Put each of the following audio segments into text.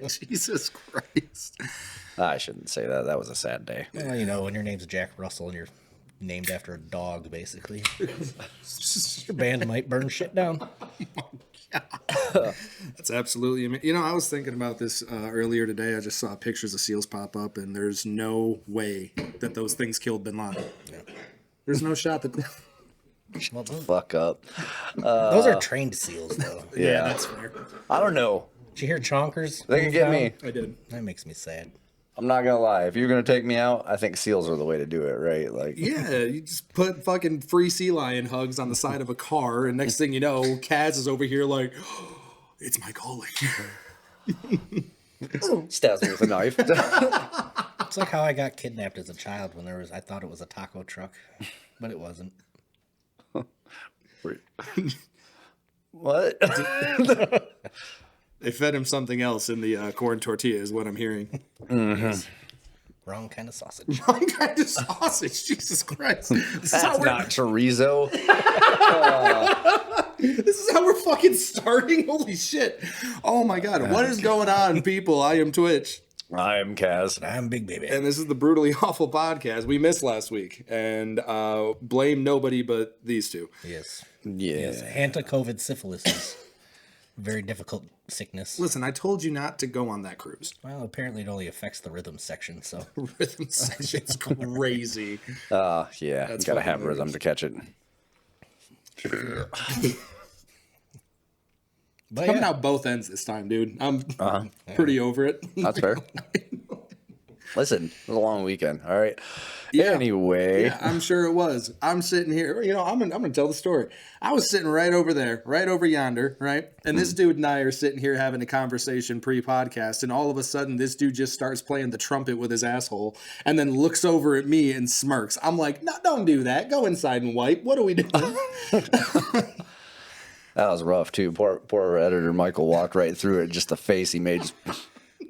Jesus Christ. I shouldn't say that. That was a sad day. Well, you know, when your name's Jack Russell and you're named after a dog, basically, your band might burn shit down. That's absolutely amazing. You know, I was thinking about this earlier today. I just saw pictures of SEALs pop up, and there's no way that those things killed Bin Laden. Yeah. There's no shot that... Fuck up. Those are trained SEAls, though. Yeah, that's fair. I don't know. Did you hear Chonkers? They can get me. I did. That makes me sad. I'm not gonna lie. If you're gonna take me out, I think SEALs are the way to do it, right? Like, yeah, you just put fucking free sea lion hugs on the side of a car, and next thing you know, Kaz is over here like, oh, it's my calling. stabs me with a knife. It's like how I got kidnapped as a child when I thought it was a taco truck, but it wasn't. What? They fed him something else in the corn tortilla, is what I'm hearing. Mm-hmm. Wrong kind of sausage. Wrong kind of sausage. Jesus Christ. That's not chorizo. This is how we're fucking starting? Holy shit. Oh my God. What is going on, people? I am Twitch. I am Kaz. I'm Big Baby. And this is the Brutally Awful Podcast. We missed last week. And blame nobody but these two. Yes. Yeah. Yes. Anti-COVID syphilis is a very difficult sickness. Listen, I told you not to go on that cruise. Well, apparently it only affects the rhythm section, so. Rhythm section's crazy. Yeah. That's Gotta have fucking rhythm to catch it. But coming out both ends this time, dude. I'm pretty over it. That's fair. Listen, it was a long weekend. All right. Yeah. Anyway. Yeah, I'm sure it was. I'm sitting here. You know, I'm gonna tell the story. I was sitting right over there, right over yonder, right? And this dude and I are sitting here having a conversation pre-podcast, and all of a sudden this dude just starts playing the trumpet with his asshole and then looks over at me and smirks. I'm like, no, don't do that. Go inside and wipe. What are we doing? That was rough, too. Poor editor Michael walked right through it. Just the face he made, just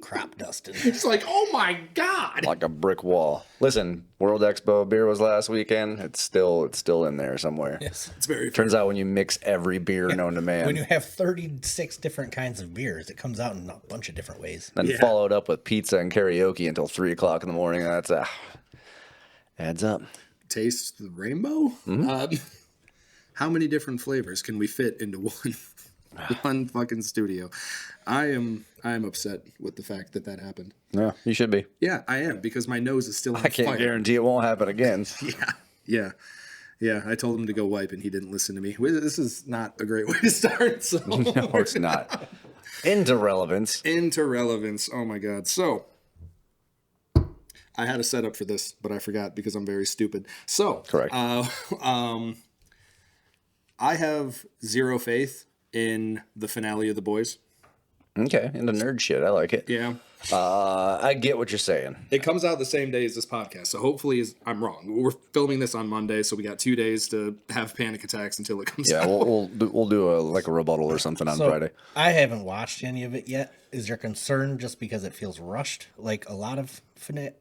crop dusted. It's like, oh my God. like a brick wall. Listen, World Expo beer was last weekend. It's still in there somewhere. Yes. It's very Turns out when you mix every beer known to man, When you have 36 different kinds of beers, it comes out in a bunch of different ways. then followed up with pizza and karaoke until 3 o'clock in the morning. That's adds up. taste the rainbow. How many different flavors can we fit into one fucking studio? I am upset with the fact that happened. Yeah, you should be. Yeah, I am, because my nose is still on I can't fire. guarantee it won't happen again. Yeah. I told him to go wipe, and he didn't listen to me. This is not a great way to start. So No, it's not. Into relevance. Oh my God. So I had a setup for this, but I forgot because I'm very stupid. So Correct. I have zero faith in the finale of The Boys. Okay, into nerd shit. I like it. Yeah. I get what you're saying. It comes out the same day as this podcast, so hopefully I'm wrong. We're filming this on Monday, so we got 2 days to have panic attacks until it comes out. Yeah, we'll do a rebuttal or something on Friday. I haven't watched any of it yet. Is your concern just because it feels rushed, like a lot of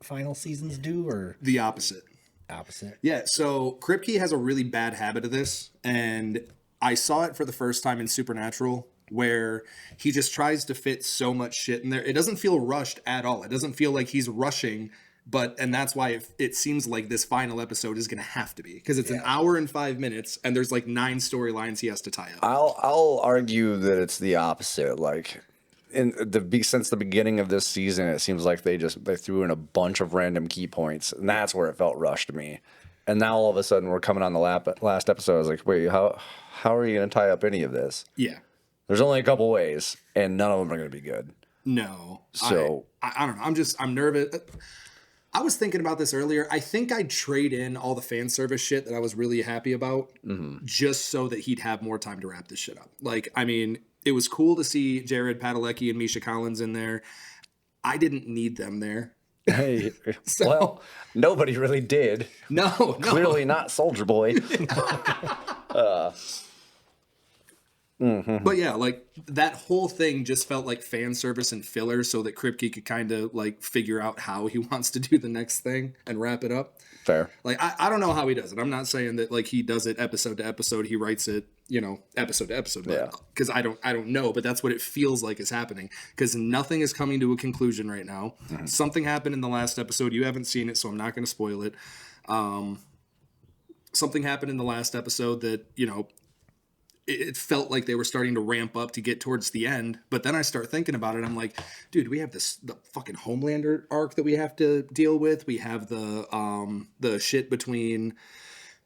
final seasons do, or The opposite. opposite? Yeah, so Kripke has a really bad habit of this, and I saw it for the first time in Supernatural, where he just tries to fit so much shit in there. It doesn't feel rushed at all. It doesn't feel like he's rushing, and that's why it seems like this final episode is going to have to be, because it's an hour and 5 minutes, and there's like 9 storylines he has to tie up. I'll argue that it's the opposite. Like since the beginning of this season, it seems like they threw in a bunch of random key points, and that's where it felt rushed to me. And now all of a sudden we're coming on the last episode. I was like, wait, how are you going to tie up any of this? Yeah. There's only a couple ways, and none of them are going to be good. No. So I don't know. I'm nervous. I was thinking about this earlier. I think I'd trade in all the fan service shit that I was really happy about just so that he'd have more time to wrap this shit up. Like, I mean, it was cool to see Jared Padalecki and Misha Collins in there. I didn't need them there. Hey, well, nobody really did. No. Clearly not Soldier Boy. But yeah, like that whole thing just felt like fan service and filler so that Kripke could kind of like figure out how he wants to do the next thing and wrap it up. Fair. Like, I don't know how he does it. I'm not saying that like he does it episode to episode. He writes it, you know, episode to episode. Yeah. Because I don't know, but that's what it feels like is happening. Because nothing is coming to a conclusion right now. Something happened in the last episode. You haven't seen it, so I'm not going to spoil it. Something happened in the last episode that, you know, it felt like they were starting to ramp up to get towards the end. But then I start thinking about it. I'm like, dude, we have the fucking Homelander arc that we have to deal with. We have the shit between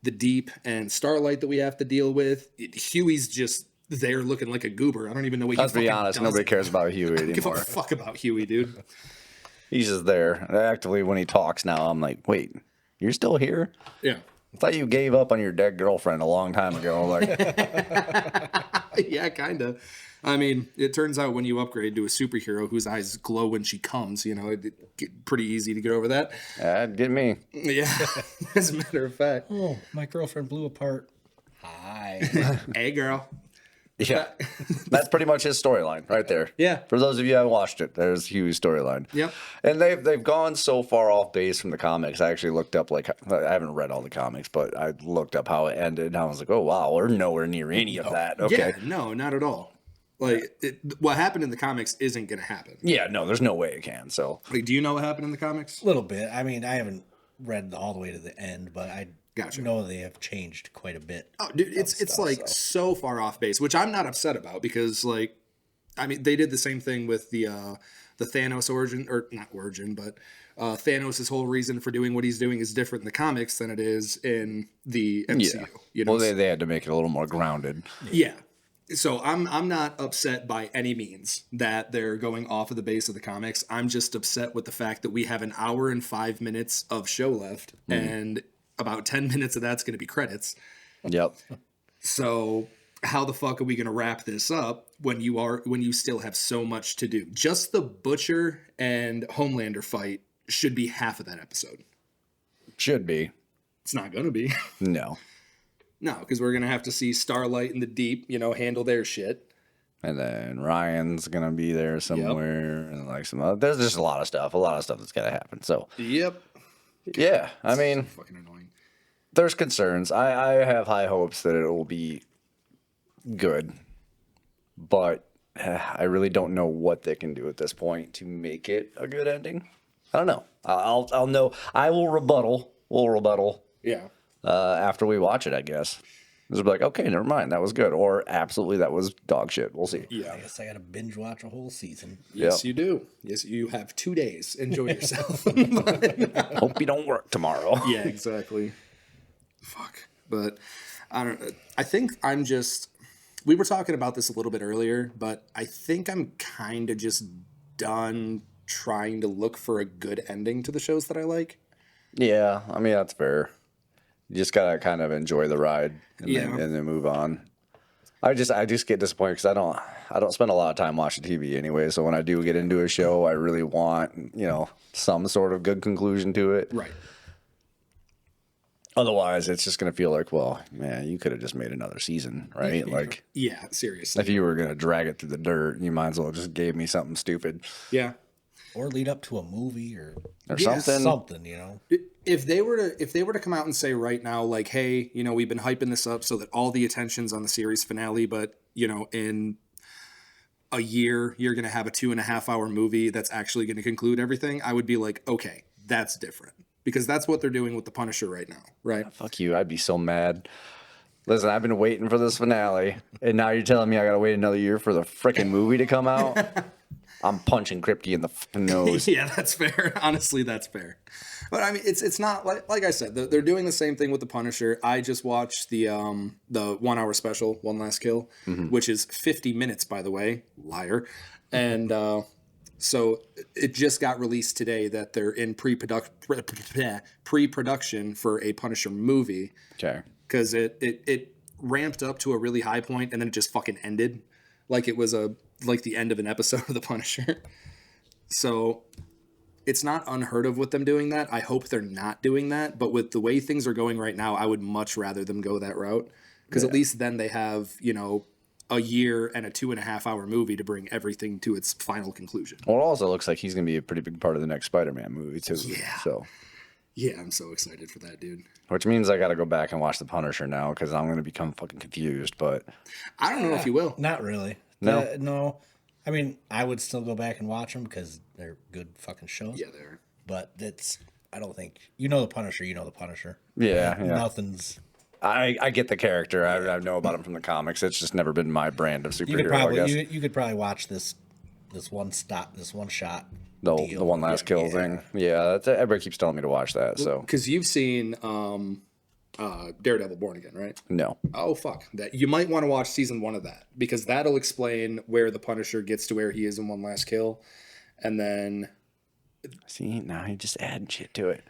the Deep and Starlight that we have to deal with. Huey's just there looking like a goober. I don't even know what Let's be honest, nobody cares about Huey I don't give a anymore. fuck about Huey, dude. He's just there. Actively, when he talks now, I'm like, wait, you're still here? Yeah. I thought you gave up on your dead girlfriend a long time ago. Like, Yeah, kind of. I mean, it turns out when you upgrade to a superhero whose eyes glow when she comes, you know, it's pretty easy to get over that. that'd get me. Yeah, as a matter of fact. Oh, my girlfriend blew apart. Hi. Hey, girl. Yeah. That's pretty much his storyline right there. Yeah. For those of you who haven't watched it, there's Huey's storyline. Yep. And they've gone so far off base from the comics. I actually looked up, like, I haven't read all the comics, but I looked up how it ended. And I was like, oh, wow, we're nowhere near any of that. Okay. Yeah, no, not at all. Like, what happened in the comics isn't going to happen. Yeah, no, there's no way it can. So, Like, do you know what happened in the comics? A little bit. I mean, I haven't read all the way to the end, but I Gotcha. know they have changed quite a bit. Oh, dude, it's like so far off base, which I'm not upset about because, like, I mean, they did the same thing with the Thanos origin, or not origin, but Thanos' whole reason for doing what he's doing is different in the comics than it is in the MCU. yeah. You know? Well, they had to make it a little more grounded. Yeah. So I'm not upset by any means that they're going off of the base of the comics. I'm just upset with the fact that we have an hour and 5 minutes of show left, and about 10 minutes of that's going to be credits. Yep. So how the fuck are we going to wrap this up when you still have so much to do? Just the Butcher and Homelander fight should be half of that episode. Should be. It's not going to be. No. No, because we're going to have to see Starlight and the Deep, you know, handle their shit. And then Ryan's going to be there somewhere. And like some other, there's just a lot of stuff that's got to happen. So, Yep. yeah, I mean, Fucking annoying. there's concerns. I have high hopes that it will be good, but I really don't know what they can do at this point to make it a good ending. I don't know. I'll know. I will rebuttal. We'll rebuttal Yeah. after we watch it, I guess. Just be like, okay, never mind, that was good, or absolutely that was dog shit. We'll see. Yeah. I guess I got to binge watch a whole season. Yes, Yep. you do. Yes, you have 2 days. Enjoy yourself. Hope you don't work tomorrow. Yeah, exactly. Fuck. But I don't know. I think I'm just. We were talking about this a little bit earlier, but I think I'm kind of just done trying to look for a good ending to the shows that I like. Yeah, I mean that's fair. You just gotta kind of enjoy the ride and, Yeah. and then move on. I just get disappointed because I don't spend a lot of time watching TV anyway. So when I do get into a show, I really want some sort of good conclusion to it. Right. Otherwise, it's just gonna feel like, well, man, you could have just made another season, right? Like Yeah, seriously. if you were gonna drag it through the dirt, you might as well just gave me something stupid Yeah. Or lead up to a movie or Yes. something. something, you know. If they were to come out and say right now, like, hey, we've been hyping this up so that all the attention's on the series finale, but in a year you're going to have a 2.5 hour movie that's actually going to conclude everything, I would be like, okay, that's different, because that's what they're doing with the Punisher right now, right? Fuck you! I'd be so mad. Listen, I've been waiting for this finale, and now you're telling me I gotta wait another year for the freaking movie to come out. I'm punching Kripke in the fucking nose. Yeah, that's fair. Honestly, that's fair. But I mean, it's not like I said, they're doing the same thing with the Punisher. I just watched the 1 hour special, One Last Kill, which is 50 minutes, by the way, liar. And so it just got released today that they're in pre-production for a Punisher movie. Okay. Because it ramped up to a really high point and then it just fucking ended, like it was like the end of an episode of The Punisher. So it's not unheard of with them doing that. I hope they're not doing that. But with the way things are going right now, I would much rather them go that route. Because at least then they have, a year and a 2.5 hour movie to bring everything to its final conclusion. Well, it also looks like he's going to be a pretty big part of the next Spider-Man movie too. Yeah. So, Yeah, I'm so excited for that, dude. which means I got to go back and watch The Punisher now because I'm going to become fucking confused. But I don't know if you will. Not really. No? No. I mean, I would still go back and watch them because they're good fucking shows. Yeah, there. But I don't think, The Punisher, The Punisher. yeah. Nothing's, I get the character. I know about him from the comics. It's just never been my brand of you superhero. could probably, I guess you could probably watch this one shot. the deal. one last kill thing. Yeah, everybody keeps telling me to watch that. So Because you've seen Daredevil Born Again, right? no. Oh, fuck. That you might want to watch season 1 of that, because that'll explain where the Punisher gets to where he is in One Last Kill. And then See, now you just add shit to it.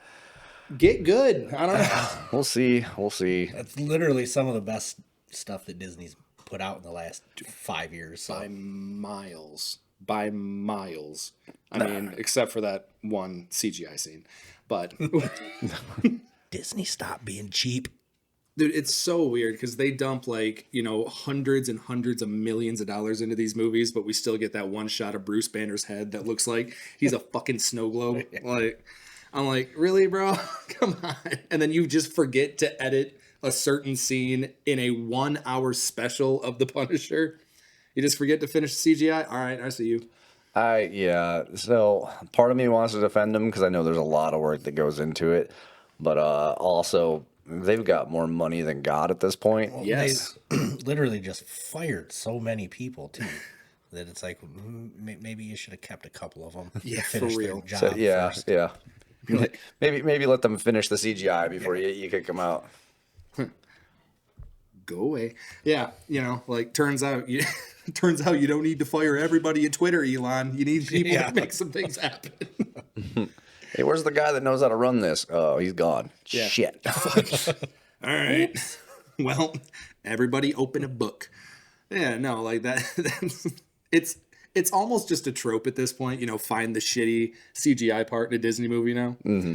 get good. I don't know. We'll see. We'll see. That's literally some of the best stuff that Disney's put out in the last 5 years. So. By miles. By miles. I mean, except for that one CGI scene. But Disney, stop being cheap. dude, it's so weird because they dump hundreds and hundreds of millions of dollars into these movies, but we still get that one shot of Bruce Banner's head that looks like he's a fucking snow globe. Like, I'm like, really, bro? Come on. And then you just forget to edit a certain scene in a 1 hour special of the Punisher. You just forget to finish the CGI. All right, I see you. So part of me wants to defend them because I know there's a lot of work that goes into it, but also they've got more money than God at this point. Yes. They literally just fired so many people too that it's like maybe you should have kept a couple of them. Yeah, to finish for real. Their job So, yeah, first. yeah. Maybe let them finish the CGI before you kick them out. Go away. Yeah, turns out you don't need to fire everybody at Twitter, Elon. You need people to make some things happen. Hey, where's the guy that knows how to run this? Oh, he's gone. Yeah. Shit. All right. Well, everybody open a book. Yeah, no, like that. It's almost just a trope at this point. Find the shitty CGI part in a Disney movie now. Mm-hmm.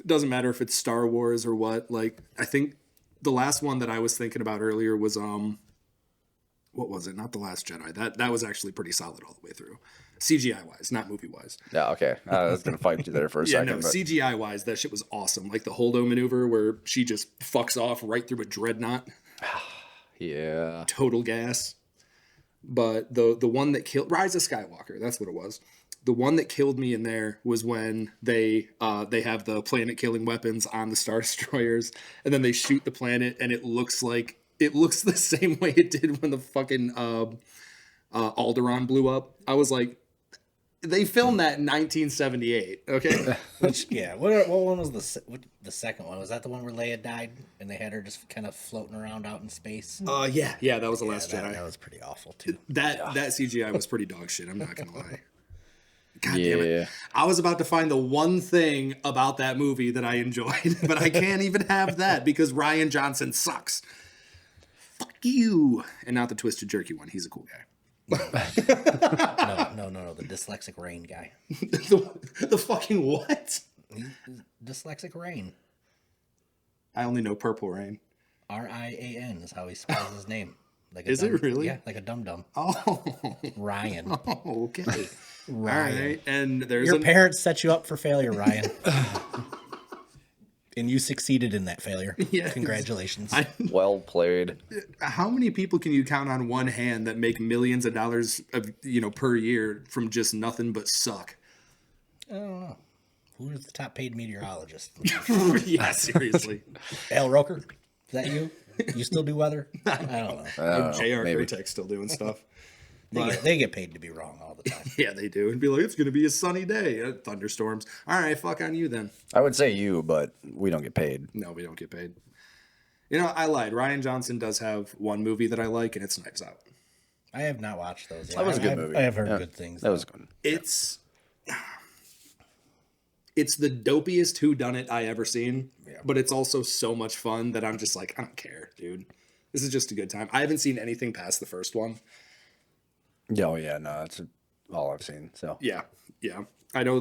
It doesn't matter if it's Star Wars or what. Like, I think the last one that I was thinking about earlier was what was it? Not The Last Jedi. That was actually pretty solid all the way through. CGI wise, not movie wise. Yeah, okay. I was going to fight you there for a Yeah, second. no, but CGI wise, that shit was awesome. Like the Holdo maneuver where she just fucks off right through a dreadnought. yeah. Total gas. But the one that killed Rise of Skywalker, that's what it was. The one that killed me in there was when they have the planet killing weapons on the Star Destroyers, and then they shoot the planet, and it looks the same way it did when the fucking Alderaan blew up. I was like, they filmed that in 1978. Okay. What one was the second one? Was that the one where Leia died and they had her just kind of floating around out in space? Yeah, that was The Last Jedi. That was pretty awful too. That CGI was pretty dog shit. I'm not gonna lie. God damn Yeah. it. I was about to find the one thing about that movie that I enjoyed, but I can't even have that because Rian Johnson sucks. Fuck you. And not the Twisted Jerky one. He's a cool guy. No, the dyslexic Rain guy. the fucking what? Dyslexic Rain. I only know Purple Rain. Rian is how he spells his name. Like Is it really? Yeah, like a dum-dum. Oh. Ryan. Oh, okay. Ryan. All right. And there's Your parents set you up for failure, Ryan. And you succeeded in that failure. Yes. Congratulations. Well played. How many people can you count on one hand that make millions of dollars per year from just nothing but suck? I don't know. Who is the top paid meteorologist? Yeah, seriously. Al Roker? Is that you? You still do weather? I don't know. J.R. maybe. Kurtek's still doing stuff. They get paid to be wrong all the time. Yeah, they do. And be like, it's going to be a sunny day. Thunderstorms. All right, fuck on you then. I would say you, but we don't get paid. No, we don't get paid. I lied. Rian Johnson does have one movie that I like, and it's Knives Out. I have not watched those yet. That was a good movie. I have heard Yeah, good things. That was good. It's the dopiest whodunit I ever seen, but it's also so much fun that I'm just like, I don't care, dude. This is just a good time. I haven't seen anything past the first one. Oh, yeah, no, that's all I've seen. So Yeah. I know I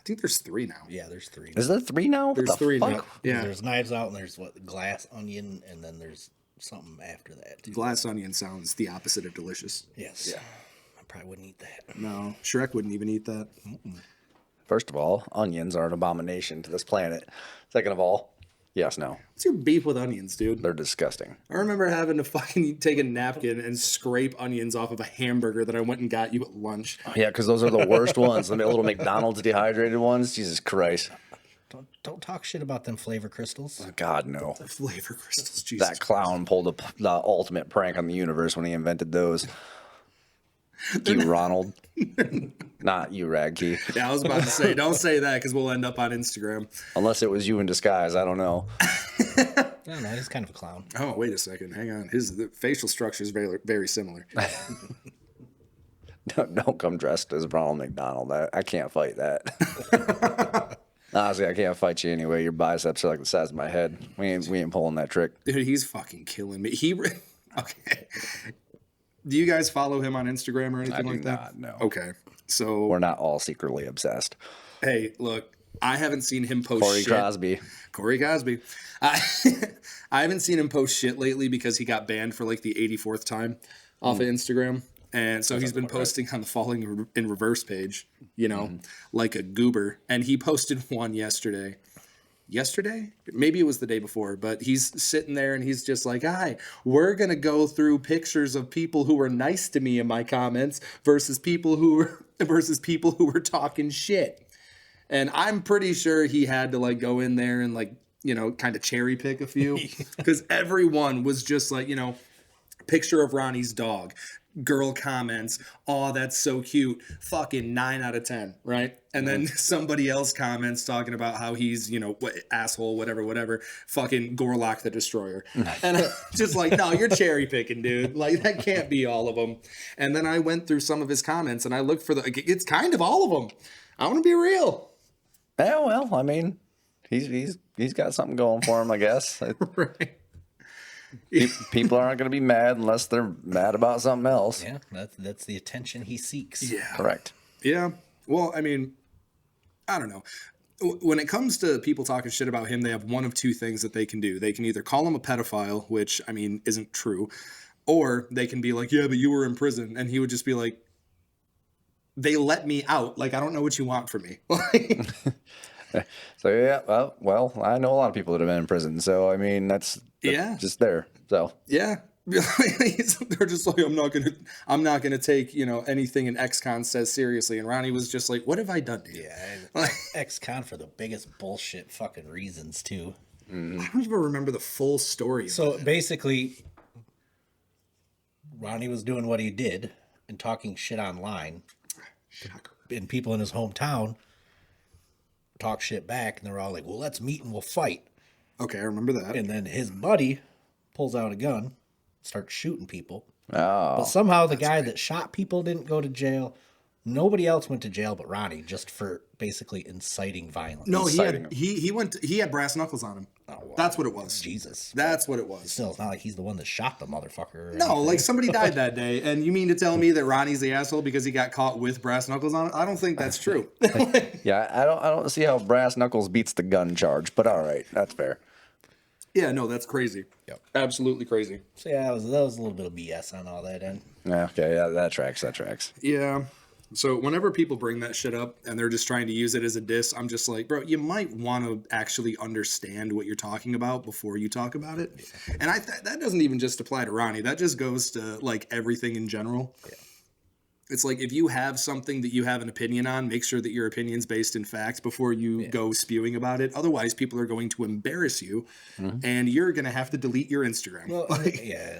think there's 3 now. Yeah, there's 3. Is there 3 now? What There's the 3 fuck? now. Yeah. There's Knives Out, and there's Glass Onion, and then there's something after that. Too. Glass onion sounds the opposite of delicious. Yes. Yeah. I probably wouldn't eat that. No, Shrek wouldn't even eat that. First of all, onions are an abomination to this planet. Second of all, yes, no. What's your beef with onions, dude? They're disgusting. I remember having to fucking take a napkin and scrape onions off of a hamburger that I went and got you at lunch. Yeah, because those are the worst ones. The little McDonald's dehydrated ones. Jesus Christ. Don't talk shit about them flavor crystals. God, no. The flavor crystals, Jesus. That clown pulled the ultimate prank on the universe when he invented those. You, Ronald. Not you, Radke. Yeah, I was about to say, don't say that because we'll end up on Instagram. Unless it was you in disguise. I don't know. I don't know. He's kind of a clown. Oh, wait a second. Hang on. The facial structure is very, very similar. Don't come dressed as Ronald McDonald. I can't fight that. Honestly, I can't fight you anyway. Your biceps are like the size of my head. We ain't pulling that trick. Dude, he's fucking killing me. Okay. Do you guys follow him on Instagram or anything like that? No. Okay. So We're not all secretly obsessed. hey, look, I haven't seen him post Corey Cosby. I haven't seen him post shit lately because he got banned for like the 84th time off of Instagram. And so he's been posting on the Falling in Reverse page, like a goober. And he posted one yesterday. Yesterday? Maybe it was the day before, but he's sitting there and he's just like, hi, we're going to go through pictures of people who were nice to me in my comments versus people who were talking shit. And I'm pretty sure he had to like go in there and like, kind of cherry pick a few because everyone was just like, picture of Ronnie's dog. Girl comments, oh, that's so cute. Fucking 9 out of 10, right? And then somebody else comments talking about how he's, asshole, whatever. Fucking Gorlock the Destroyer. And I'm just like, no, you're cherry picking, dude. Like, that can't be all of them. And then I went through some of his comments and I looked for it's kind of all of them. I want to be real. Yeah, well, I mean, he's got something going for him, I guess. Right. People aren't going to be mad unless they're mad about something else. Yeah, that's the attention he seeks. Yeah. Correct. Yeah. Well, I mean, I don't know. When it comes to people talking shit about him, they have one of two things that they can do. They can either call him a pedophile, which, I mean, isn't true, or they can be like, yeah, but you were in prison. And he would just be like, they let me out. Like, I don't know what you want from me. So, yeah, well, I know a lot of people that have been in prison. So, I mean, that's just there. So, yeah. They're just like, I'm not gonna take anything an ex-con says seriously. And Ronnie was just like, what have I done to you? Yeah, ex-con for the biggest bullshit fucking reasons too. I don't even remember the full story. So basically, Ronnie was doing what he did and talking shit online, and people in his hometown talk shit back, and they're all like, well, let's meet and we'll fight. Okay, I remember that. And then his buddy pulls out a gun, starts shooting people. oh, But somehow the guy that shot people didn't go to jail. Nobody else went to jail but Ronnie, just for basically inciting violence. No, Inciting he had brass knuckles on him. Oh, wow. That's what it was. Jesus. That's what it was. Still, it's not like he's the one that shot the motherfucker. or No, anything. like somebody died that day, and you mean to tell me that Ronnie's the asshole because he got caught with brass knuckles on it? I don't think that's true. yeah, I don't see how brass knuckles beats the gun charge, but all right, that's fair. Yeah, no, that's crazy. Yep. Absolutely crazy. So yeah, that was a little bit of BS on all that end. Yeah, okay, yeah, that tracks. Yeah. So whenever people bring that shit up and they're just trying to use it as a diss, I'm just like, bro, you might want to actually understand what you're talking about before you talk about it. And that doesn't even just apply to Ronnie. That just goes to like everything in general. Yeah. It's like if you have something that you have an opinion on, make sure that your opinion's based in facts before you go spewing about it. Otherwise, people are going to embarrass you, and you're going to have to delete your Instagram. Well, yeah,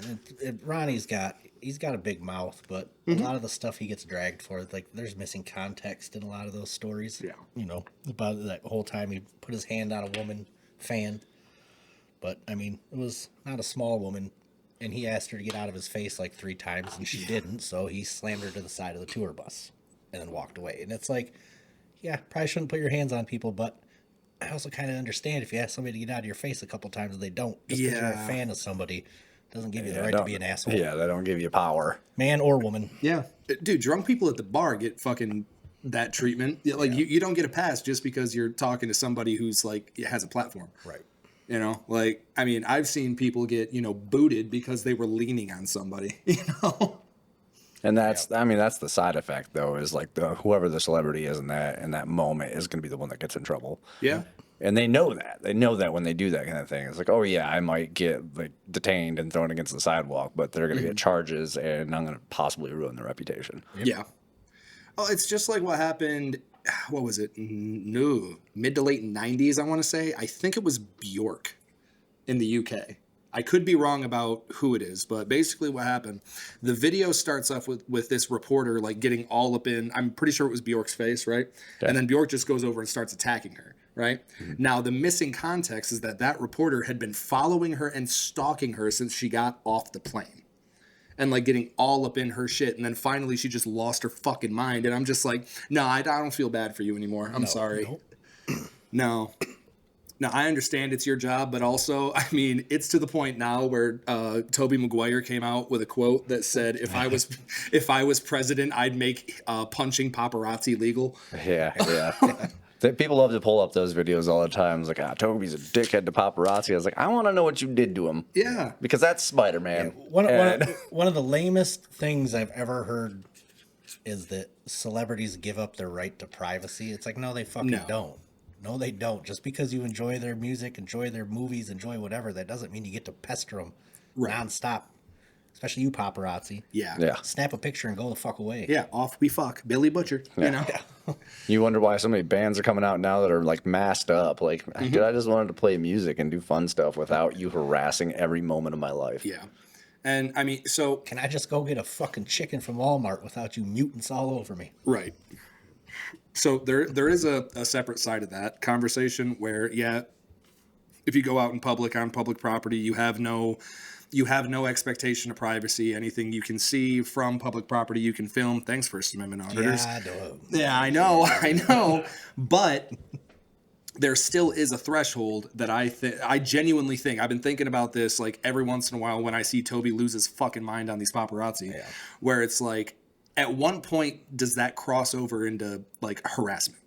Ronnie's got a big mouth, but a lot of the stuff he gets dragged for, like there's missing context in a lot of those stories. Yeah, about that whole time he put his hand on a woman fan, but I mean it was not a small woman. And he asked her to get out of his face like 3 times, and she didn't. So he slammed her to the side of the tour bus and then walked away. And it's like, yeah, probably shouldn't put your hands on people, but I also kind of understand if you ask somebody to get out of your face a couple times and they don't. Just because you're a fan of somebody doesn't give you the right to be an asshole. Yeah, they don't give you power. Man or woman. Yeah. Dude, drunk people at the bar get fucking that treatment. Like, you don't get a pass just because you're talking to somebody who's like, has a platform. Right. You know, like, I mean, I've seen people get, you know, booted because they were leaning on somebody, you know? And that's, I mean, that's the side effect, though, is like whoever the celebrity is in that moment is going to be the one that gets in trouble. Yeah. And they know that. They know that when they do that kind of thing. It's like, oh, yeah, I might get like detained and thrown against the sidewalk, but they're going to get charges and I'm going to possibly ruin their reputation. Yeah. Oh, it's just like what happened. What was it? No, mid to late 90s, I want to say. I think it was Bjork in the UK. I could be wrong about who it is, but basically what happened, the video starts off with this reporter like getting all up in, I'm pretty sure it was Bjork's face, right? Okay. And then Bjork just goes over and starts attacking her, right? Mm-hmm. Now, the missing context is that reporter had been following her and stalking her since she got off the plane. And like getting all up in her shit. And then finally she just lost her fucking mind. And I'm just like, no, I don't feel bad for you anymore. I'm sorry. No. No, I understand it's your job, but also, I mean, it's to the point now where Tobey Maguire came out with a quote that said, if I was president, I'd make punching paparazzi legal. Yeah. People love to pull up those videos all the time. It's like, Toby's a dickhead to paparazzi. I was like, I want to know what you did to him. Yeah. Because that's Spider-Man. Yeah. One of the lamest things I've ever heard is that celebrities give up their right to privacy. It's like, no, they fucking don't. No, they don't. Just because you enjoy their music, enjoy their movies, enjoy whatever, that doesn't mean you get to pester them nonstop. Especially you paparazzi. Yeah. Snap a picture and go the fuck away. Yeah, off we fuck. Billy Butcher, you know? Yeah. You wonder why so many bands are coming out now that are like masked up. Like, dude, I just wanted to play music and do fun stuff without you harassing every moment of my life. Yeah. And I mean, so... Can I just go get a fucking chicken from Walmart without you mutants all over me? Right. So there is a separate side of that conversation where, yeah, if you go out in public on public property, you have no expectation of privacy. Anything you can see from public property, you can film. Thanks, First Amendment auditors. Yeah, I know. But there still is a threshold that I genuinely think, I've been thinking about this like every once in a while when I see Toby lose his fucking mind on these paparazzi, where it's like, at one point, does that cross over into like harassment?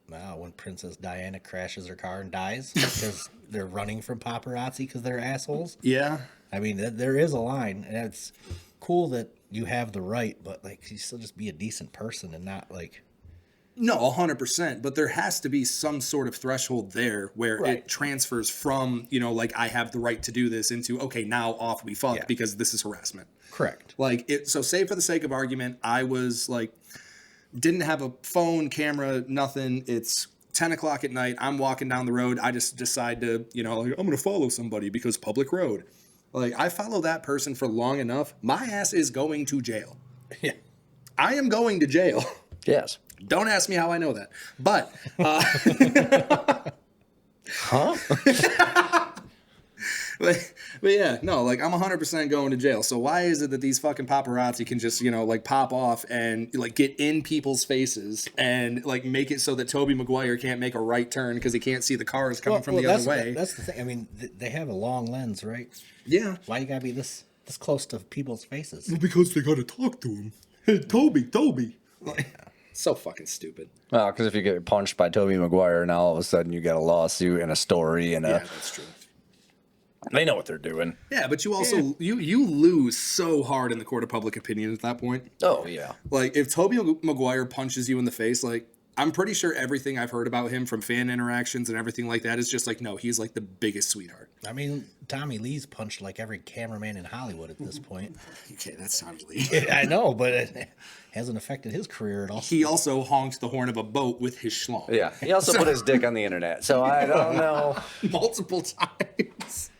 Wow, when Princess Diana crashes her car and dies because they're running from paparazzi because they're assholes. Yeah. I mean, there is a line, and it's cool that you have the right, but like, you still just be a decent person and not like. No, 100%. But there has to be some sort of threshold there where it transfers from, you know, like I have the right to do this into, okay, now off we fuck because this is harassment. Correct. Like so say for the sake of argument, I was like, didn't have a phone, camera, nothing. It's 10 o'clock at night. I'm walking down the road. I just decide to, you know, like, I'm going to follow somebody because public road. Like I follow that person for long enough. My ass is going to jail. Yeah. I am going to jail. Yes. Don't ask me how I know that. But, but yeah, no, like I'm 100% going to jail. So why is it that these fucking paparazzi can just, you know, like pop off and like get in people's faces and like make it so that Tobey Maguire can't make a right turn because he can't see the cars coming from the other way? That's the thing. I mean, they have a long lens, right? Yeah. Why you gotta be this close to people's faces? Well, because they gotta talk to him. Hey, Toby. So fucking stupid. Well, because if you get punched by Tobey Maguire, now all of a sudden you got a lawsuit and a story and yeah, that's true. They know what they're doing. Yeah, but you also you lose so hard in the court of public opinion at that point. Oh yeah. Like if Tobey Maguire punches you in the face, like I'm pretty sure everything I've heard about him from fan interactions and everything like that is just like, no, he's like the biggest sweetheart. I mean, Tommy Lee's punched like every cameraman in Hollywood at this point. Okay, that's Tommy Lee. I know, but it hasn't affected his career at all. He also honked the horn of a boat with his schlong. Yeah, he also put his dick on the internet, so I don't know. Multiple times.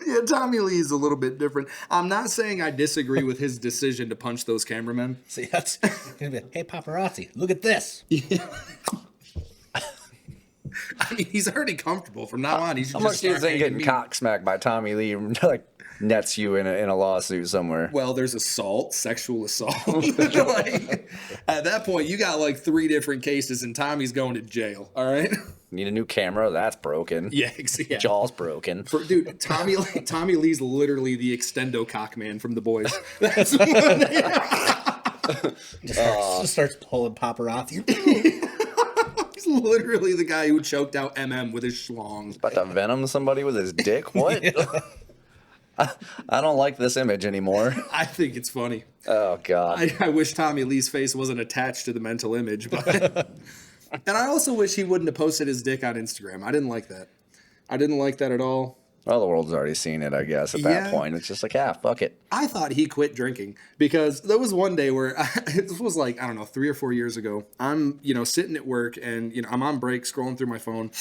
Yeah, Tommy Lee's a little bit different. I'm not saying I disagree with his decision to punch those cameramen. See, that's gonna be, hey, paparazzi, look at this. Yeah. I mean, he's already comfortable from now on. He's how just much do you think getting cock smacked by Tommy Lee like nets you in a lawsuit somewhere? Well, there's assault, sexual assault. Like, at that point, you got like 3 different cases, and Tommy's going to jail. All right. Need a new camera? That's broken. Yeah, yeah. Jaw's broken. Dude, Tommy Lee's literally the extendo cock man from The Boys. That's what just starts pulling paparazzi. He's literally the guy who choked out with his schlong. About to venom somebody with his dick? What? I don't like this image anymore. I think it's funny. Oh, God. I wish Tommy Lee's face wasn't attached to the mental image, but and I also wish he wouldn't have posted his dick on Instagram. I didn't like that. I didn't like that at all. Well, the world's already seen it, I guess, at that point. It's just like, fuck it. I thought he quit drinking because there was one day where this was like, I don't know, 3 or 4 years ago. I'm, sitting at work and, I'm on break scrolling through my phone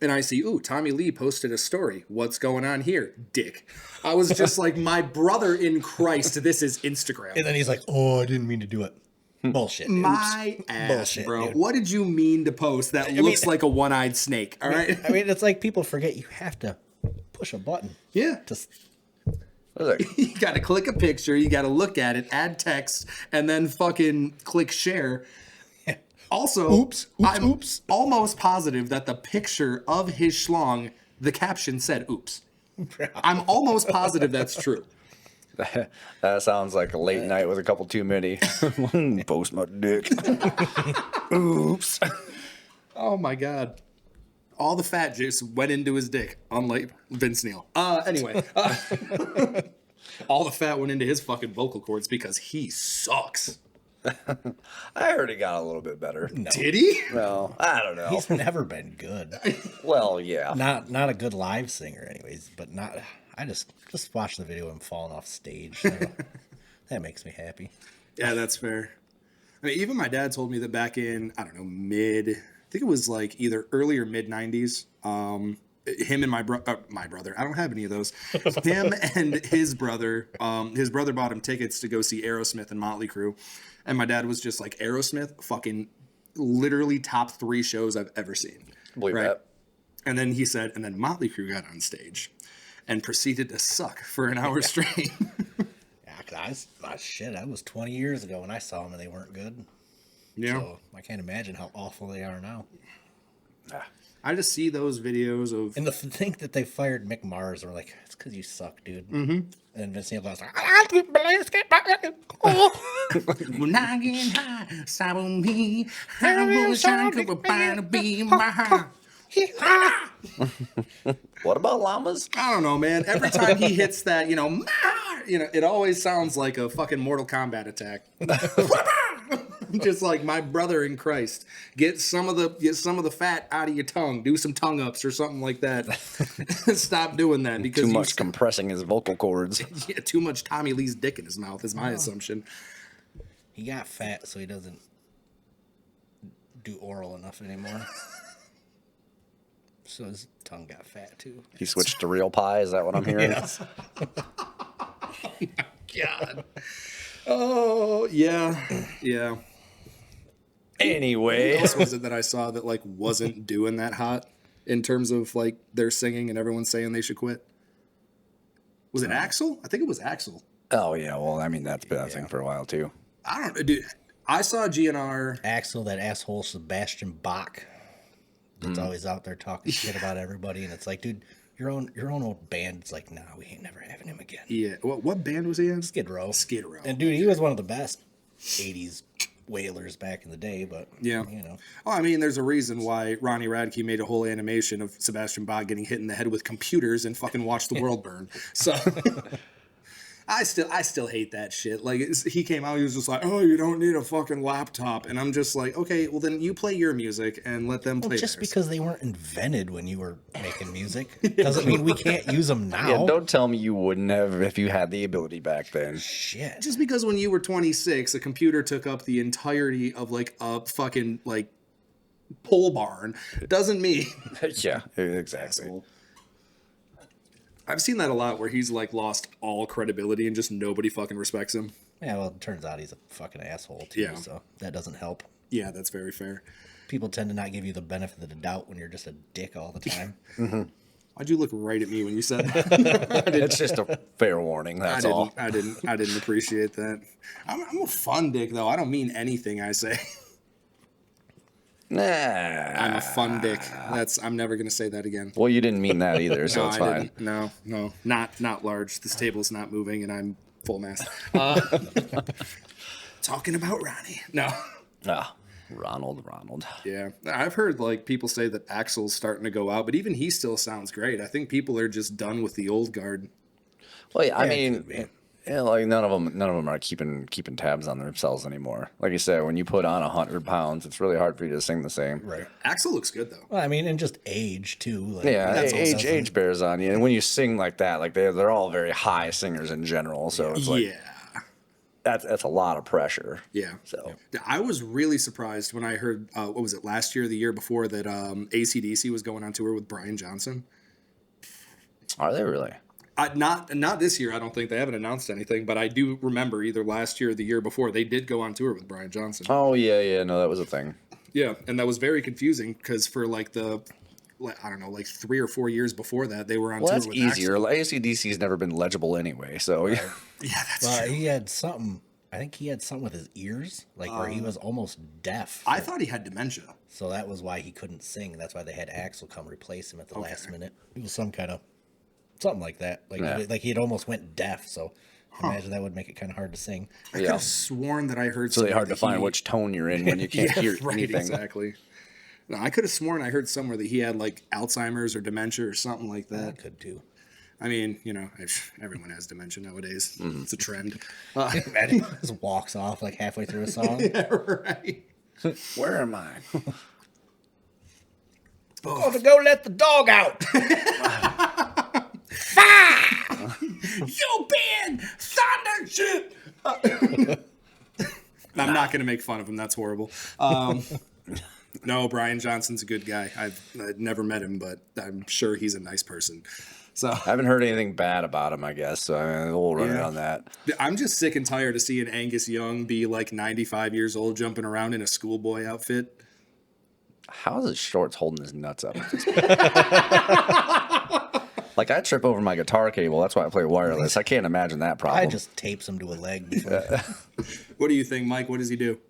and I see, ooh, Tommy Lee posted a story. What's going on here? Dick. I was just like, my brother in Christ, this is Instagram. And then he's like, oh, I didn't mean to do it. Bullshit. My ass, Bullshit, bro. dude. What did you mean to post that looks like a one-eyed snake? All right. I mean, it's like people forget you have to push a button. Yeah. You got to click a picture. You got to look at it, add text, and then fucking click share. Also, I'm almost positive that the picture of his schlong, the caption said, oops. I'm almost positive that's true. That sounds like a late night with a couple too many. Post my dick. Oops. Oh, my God. All the fat juice went into his dick, unlike Vince Neil. Anyway. All the fat went into his fucking vocal cords because he sucks. I heard he got a little bit better. No. Did he? No, I don't know. He's never been good. Well, yeah. Not a good live singer, anyways. But not. I just watched the video of him falling off stage. That makes me happy. Yeah, that's fair. I mean, even my dad told me that back in, I don't know, I think it was like either early or mid 90s. Him and my brother, I don't have any of those. Him and his brother bought him tickets to go see Aerosmith and Motley Crue. And my dad was just like, Aerosmith, fucking literally top 3 shows I've ever seen. Believe that. And then he said, and then Motley Crue got on stage and proceeded to suck for an hour straight. Yeah, that was 20 years ago when I saw them and they weren't good. Yeah. So I can't imagine how awful they are now. I just see those videos of... And the think that they fired Mick Mars, or like, it's because you suck, dude. Mm-hmm. And Vince Neil was like, When I get high, stop on me. I wish I could be my high. What about llamas? I don't know, man. Every time he hits that, it always sounds like a fucking Mortal Kombat attack. Just like my brother in Christ. Get some of the fat out of your tongue. Do some tongue ups or something like that. Stop doing that because Too much compressing his vocal cords. Yeah, too much Tommy Lee's dick in his mouth is my assumption. he got fat, so he doesn't do oral enough anymore. So his tongue got fat too. He switched to real pie. Is that what I'm hearing? Yes. God. Oh, yeah. Yeah. Anyway. What else was it that I saw that like wasn't doing that hot in terms of like their singing and everyone saying they should quit? Was it Axel? I think it was Axel. Oh, yeah. Well, I mean, that's been a thing for a while, too. I don't know, dude. I saw GNR. Axel, that asshole Sebastian Bach, that's always out there talking shit about everybody, and it's like, dude, your own old band's like, nah, we ain't never having him again. Yeah. What band was he in? Skid Row. Skid Row. And dude, he was one of the best 80s wailers back in the day, but Yeah. Oh, I mean, there's a reason why Ronnie Radke made a whole animation of Sebastian Bach getting hit in the head with computers and fucking watch the world burn. So I still hate that shit. Like he came out, he was just like, "Oh, you don't need a fucking laptop," and I'm just like, "Okay, well then you play your music and let them play." Just theirs. because they weren't invented when you were making music doesn't mean we can't use them now. Yeah, don't tell me you wouldn't have if you had the ability back then. Shit. Just because when you were 26, a computer took up the entirety of like a fucking like pole barn doesn't mean. Yeah, exactly. I've seen that a lot where he's like lost all credibility and just nobody fucking respects him. Yeah, well, it turns out he's a fucking asshole too, Yeah. so that doesn't help. Yeah, that's very fair. People tend to not give you the benefit of the doubt when you're just a dick all the time. Why'd you look right at me when you said that? It's just a fair warning, that's all. I didn't appreciate that. I'm a fun dick though. I don't mean anything I say. Nah. I'm a fun dick. I'm never gonna say that again. Well, you didn't mean that either, so No, it's I fine. didn't. No, not large. This table's not moving, and I'm full mast. Talking about Ronnie. No. Ah. Ronald. Yeah, I've heard like people say that Axel's starting to go out, but even he still sounds great. I think people are just done with the old guard. Well, yeah, I Yeah, it mean, could be. yeah, like none of them are keeping tabs on themselves anymore. Like you said, when you put on 100 pounds, it's really hard for you to sing the same. Right. Axel looks good though. Well, I mean, and just age too. Like, Yeah, That's age bears on you, and when you sing like that, like they're all very high singers in general. So it's like Yeah. that's a lot of pressure. Yeah. So I was really surprised when I heard, what was it, last year or the year before, that AC/DC was going on tour with Brian Johnson. are they really? Not this year, I don't think. They haven't announced anything, but I do remember either last year or the year before, they did go on tour with Brian Johnson. Oh yeah, no, that was a thing. Yeah, and that was very confusing because for like I don't know, like 3 or 4 years before that, they were on Well, tour that's with easier. Axl. AC/DC's never been legible anyway, so yeah. Yeah, that's Well, true. he had something. I think he had something with his ears, like where he was almost deaf. I thought he had dementia. So that was why he couldn't sing. That's why they had Axel come replace him at the last minute. It was some kind of something like that. Like Yeah. like he had almost went deaf. So imagine that would make it kind of hard to sing. I could have sworn that I heard It's really somewhere hard to that find he- which tone you're in when you can't hear right, anything. exactly. No, I could have sworn I heard somewhere that he had like Alzheimer's or dementia or something like I that. could too. I mean, you know, everyone has dementia nowadays. Mm-hmm. It's a trend. Imagine he just walks off like halfway through a song. Yeah, right. Where am I? Oh, to go let the dog out. Yo, band, thunder shit. I'm not going to make fun of him. That's horrible. No, Brian Johnson's a good guy. I've never met him, but I'm sure he's a nice person. So I haven't heard anything bad about him, I guess. So I mean, we'll run it Yeah. on that. I'm just sick and tired of seeing Angus Young be like 95 years old jumping around in a schoolboy outfit. How is his shorts holding his nuts up? Like I trip over my guitar cable. That's why I play wireless. I can't imagine that problem. I just tapes him to a leg. Before. What do you think, Mike? What does he do?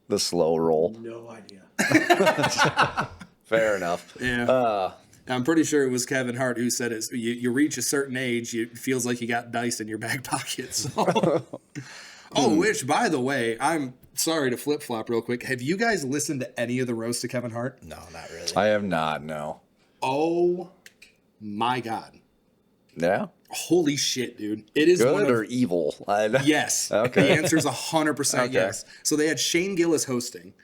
The slow roll. No idea. Fair enough. Yeah. I'm pretty sure it was Kevin Hart who said it. You reach a certain age, it feels like you got dice in your back pocket. So. Oh, which, by the way, I'm sorry to flip-flop real quick. Have you guys listened to any of the roast to Kevin Hart? No, not really. I have not. No. Oh, my God. Yeah. Holy shit, dude. It is one Good of... or evil? Yes. Okay. The answer is 100% Okay. yes. So they had Shane Gillis hosting.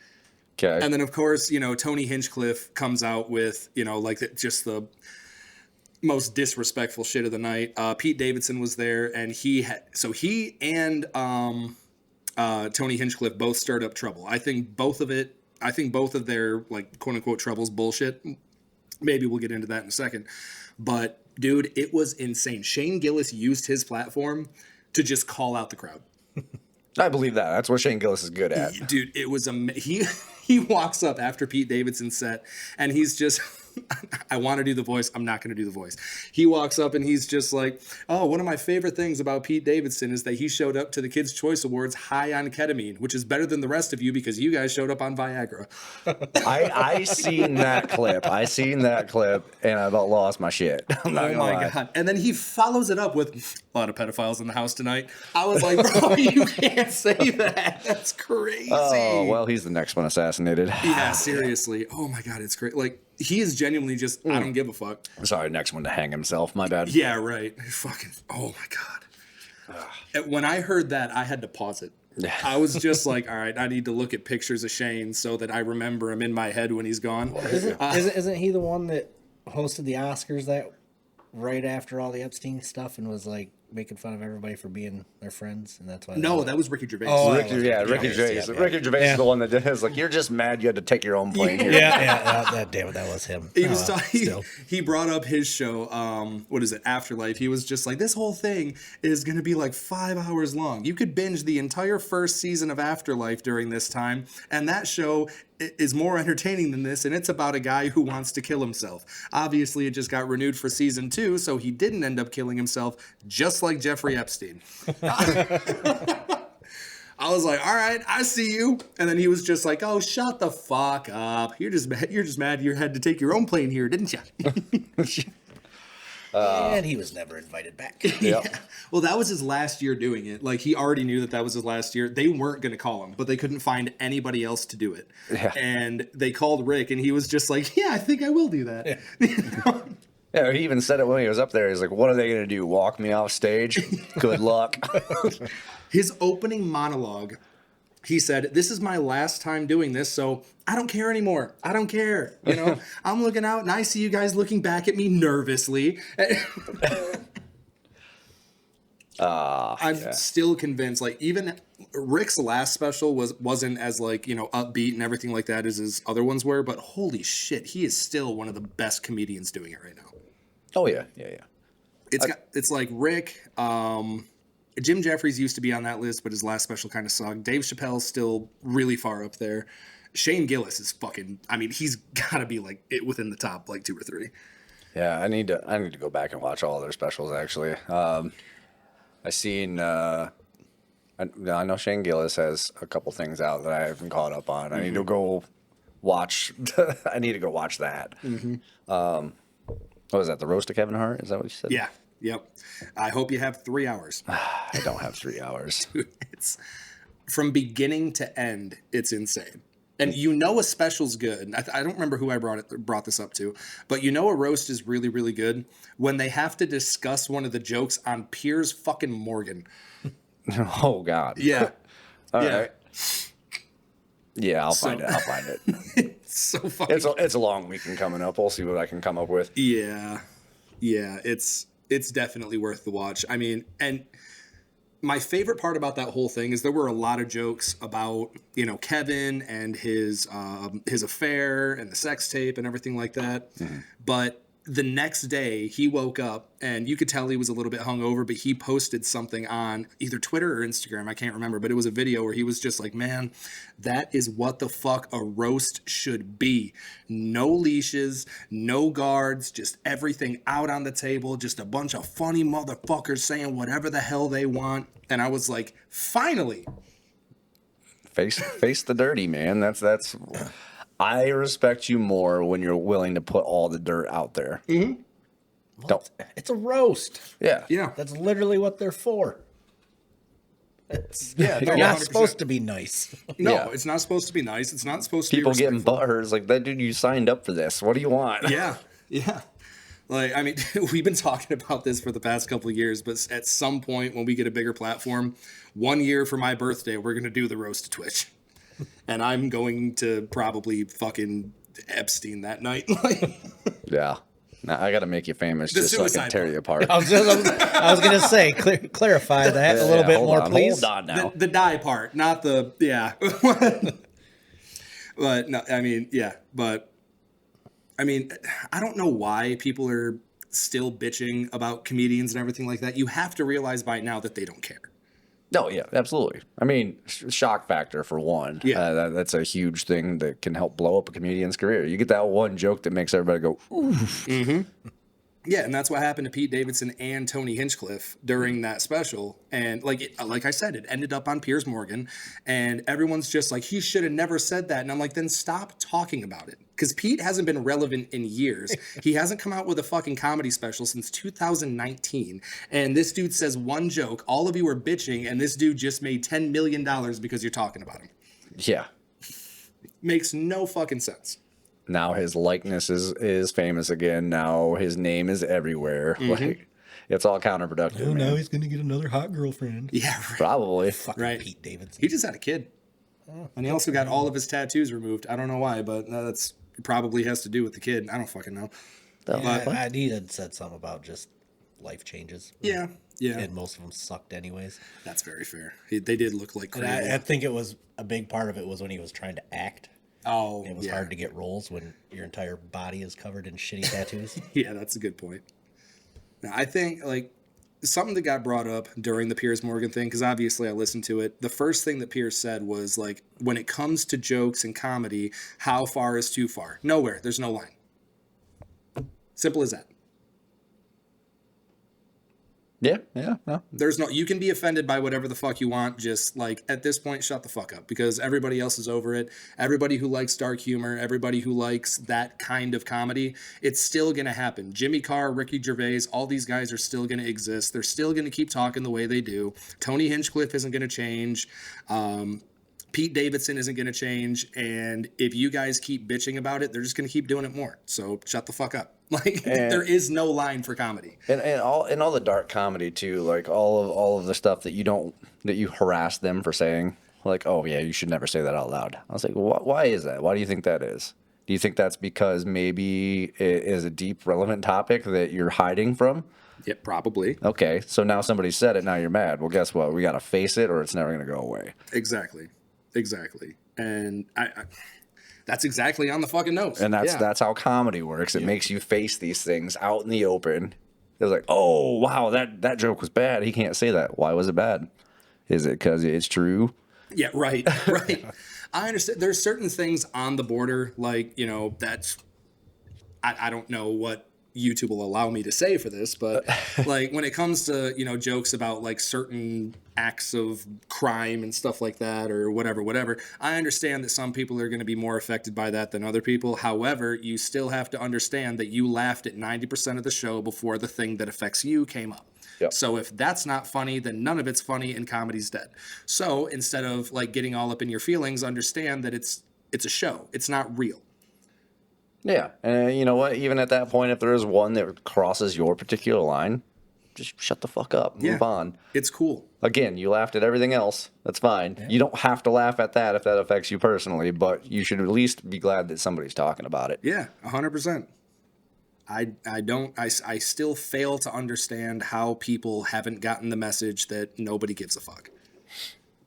Okay. And then, of course, you know, Tony Hinchcliffe comes out with, you know, like just the most disrespectful shit of the night. Pete Davidson was there, and he and Tony Hinchcliffe both stirred up trouble. I think both of their, like, quote unquote troubles bullshit. Maybe we'll get into that in a second. But, dude, it was insane. Shane Gillis used his platform to just call out the crowd. I believe that. That's what Shane Gillis is good at. Dude, it was he walks up after Pete Davidson's set, and he's just, I want to do the voice. I'm not going to do the voice. He walks up and he's just like, oh, one of my favorite things about Pete Davidson is that he showed up to the Kids' Choice Awards high on ketamine, which is better than the rest of you because you guys showed up on Viagra. I seen that clip. And I about lost my shit. I'm not Oh gonna my lie. God. And then he follows it up with a lot of pedophiles in the house tonight. I was like, bro, you can't say that. That's crazy. Oh well, he's the next one assassinated. Yeah, seriously. Oh my God, it's great. Like, he is genuinely just, I don't give a fuck. Sorry, next one to hang himself. My bad. Yeah, right. Fucking, oh my God. And when I heard that, I had to pause it. I was just like, all right, I need to look at pictures of Shane so that I remember him in my head when he's gone. Isn't he the one that hosted the Oscars that right after all the Epstein stuff and was like making fun of everybody for being their friends, and that's why? No, that was Ricky Gervais. Oh, Ricky Gervais. Ricky Gervais is the one that did it. Like, you're just mad you had to take your own plane here. Damn it, that was him. He was Still. he brought up his show, what is it, Afterlife. He was just like, this whole thing is going to be like 5 hours long. You could binge the entire first season of Afterlife during this time, and that show is more entertaining than this, and it's about a guy who wants to kill himself. Obviously, it just got renewed for season 2, so he didn't end up killing himself, just like Jeffrey Epstein. I was like, all right, I see you. And then he was just like, oh, shut the fuck up. You're just mad you had to take your own plane here, didn't you? And he was never invited back. Yep. Well, that was his last year doing it. Like, he already knew that was his last year. They weren't going to call him, but they couldn't find anybody else to do it. Yeah. And they called Rick, and he was just like, yeah, I think I will do that. Yeah, he even said it when he was up there. He's like, what are they going to do? Walk me off stage? Good luck. His opening monologue, he said, this is my last time doing this, so I don't care anymore. I don't care. You know, I'm looking out, and I see you guys looking back at me nervously. I'm still convinced, like, even Rick's last special wasn't as, like, you know, upbeat and everything like that as his other ones were, but holy shit, he is still one of the best comedians doing it right now. Oh, yeah. It's like Rick, Jim Jeffries used to be on that list, but his last special kind of sucked. Dave Chappelle's still really far up there. Shane Gillis is fucking, I mean, he's got to be, like, within the top, like, 2 or 3. Yeah, I need to go back and watch all their specials, actually. I know Shane Gillis has a couple things out that I haven't caught up on. I need to go watch. I need to go watch that. What was that? The Roast of Kevin Hart? Is that what you said? Yeah. Yep. I hope you have 3 hours. I don't have 3 hours. Dude, it's from beginning to end. It's insane. And you know a special's good. I don't remember who I brought this up to, but you know a roast is really, really good when they have to discuss one of the jokes on Piers fucking Morgan. Oh, God. Yeah. All yeah. right. Yeah, I'll find it. It's so fucking. It's a long weekend coming up. We'll see what I can come up with. Yeah. Yeah. It's definitely worth the watch. I mean, and my favorite part about that whole thing is there were a lot of jokes about, you know, Kevin and his affair and the sex tape and everything like that. Mm-hmm. But the next day he woke up and you could tell he was a little bit hungover, but he posted something on either Twitter or Instagram. I can't remember, but it was a video where he was just like, man, that is what the fuck a roast should be. No leashes, no guards, just everything out on the table. Just a bunch of funny motherfuckers saying whatever the hell they want. And I was like, finally. Face the dirty, man. That's I respect you more when you're willing to put all the dirt out there. Mm-hmm. Well, it's a roast. Yeah. Yeah. That's literally what they're for. They're not 100%. supposed to be nice. No, Yeah. It's not supposed to be nice. It's not supposed to People be getting butthurt. It's like, that dude, you signed up for this. What do you want? Yeah. Yeah. Like, I mean, we've been talking about this for the past couple of years, but at some point when we get a bigger platform, 1 year for my birthday, we're going to do the roast of Twitch. And I'm going to probably fucking Epstein that night. Yeah. Now, I got to make you famous The just so I suicide can tear part. you apart. I was going to say, clarify that a little bit more, please. Hold on now. The die part, not the, yeah. But, no, I mean, yeah. But, I mean, I don't know why people are still bitching about comedians and everything like that. You have to realize by now that they don't care. No, yeah, absolutely. I mean, shock factor for one. Yeah. That's a huge thing that can help blow up a comedian's career. You get that one joke that makes everybody go, ooh. Mm-hmm. Yeah, and that's what happened to Pete Davidson and Tony Hinchcliffe during that special. And like I said, it ended up on Piers Morgan, and everyone's just like, he should have never said that. And I'm like, then stop talking about it. Because Pete hasn't been relevant in years. He hasn't come out with a fucking comedy special since 2019. And this dude says one joke, all of you are bitching, and this dude just made $10 million because you're talking about him. Yeah. Makes no fucking sense. Now his likeness is famous again. Now his name is everywhere. Mm-hmm. Like, it's all counterproductive. Oh, man. now he's going to get another hot girlfriend. Yeah, right. Probably. Fucking Right. Pete Davidson. He just had a kid. And he also got all of his tattoos removed. I don't know why, but that's probably has to do with the kid. I don't fucking know. He had said something about just life changes. Yeah. And most of them sucked anyways. That's very fair. They did look like And crazy. I think it was a big part of it was when he was trying to act. Oh, It was hard to get roles when your entire body is covered in shitty tattoos. Yeah, that's a good point. Now, I think, like, something that got brought up during the Piers Morgan thing, because obviously I listened to it, the first thing that Piers said was, like, when it comes to jokes and comedy, how far is too far? Nowhere. There's no line. Simple as that. Yeah, yeah, no. There's no, you can be offended by whatever the fuck you want. Just like at this point, shut the fuck up, because everybody else is over it. Everybody who likes dark humor, everybody who likes that kind of comedy, it's still going to happen. Jimmy Carr, Ricky Gervais, all these guys are still going to exist. They're still going to keep talking the way they do. Tony Hinchcliffe isn't going to change. Pete Davidson isn't going to change. And if you guys keep bitching about it, they're just going to keep doing it more. So shut the fuck up. Like, there is no line for comedy. And all the dark comedy too, like all of the stuff that you harass them for saying, like, oh yeah, you should never say that out loud. I was like, why is that? Why do you think that is? Do you think that's because maybe it is a deep, relevant topic that you're hiding from? Yeah, probably. Okay, so now somebody said it, now you're mad. Well, guess what? We got to face it, or it's never going to go away. Exactly. And I that's exactly on the fucking nose. And that's how comedy works. It makes you face these things out in the open. It was like, oh wow, that joke was bad. He can't say that. Why was it bad? Is it because it's true? Yeah, right. I understand. There's certain things on the border, like, that's, I don't know what YouTube will allow me to say for this, but like when it comes to, jokes about like certain acts of crime and stuff like that, or whatever, I understand that some people are going to be more affected by that than other people. However, you still have to understand that you laughed at 90% of the show before the thing that affects you came up. Yep. So if that's not funny, then none of it's funny and comedy's dead. So instead of like getting all up in your feelings, understand that it's a show. It's not real. Yeah, and you know what? Even at that point, if there is one that crosses your particular line, just shut the fuck up. Move on. It's cool. Again, you laughed at everything else. That's fine. Yeah. You don't have to laugh at that if that affects you personally, but you should at least be glad that somebody's talking about it. Yeah, 100%. I still fail to understand how people haven't gotten the message that nobody gives a fuck.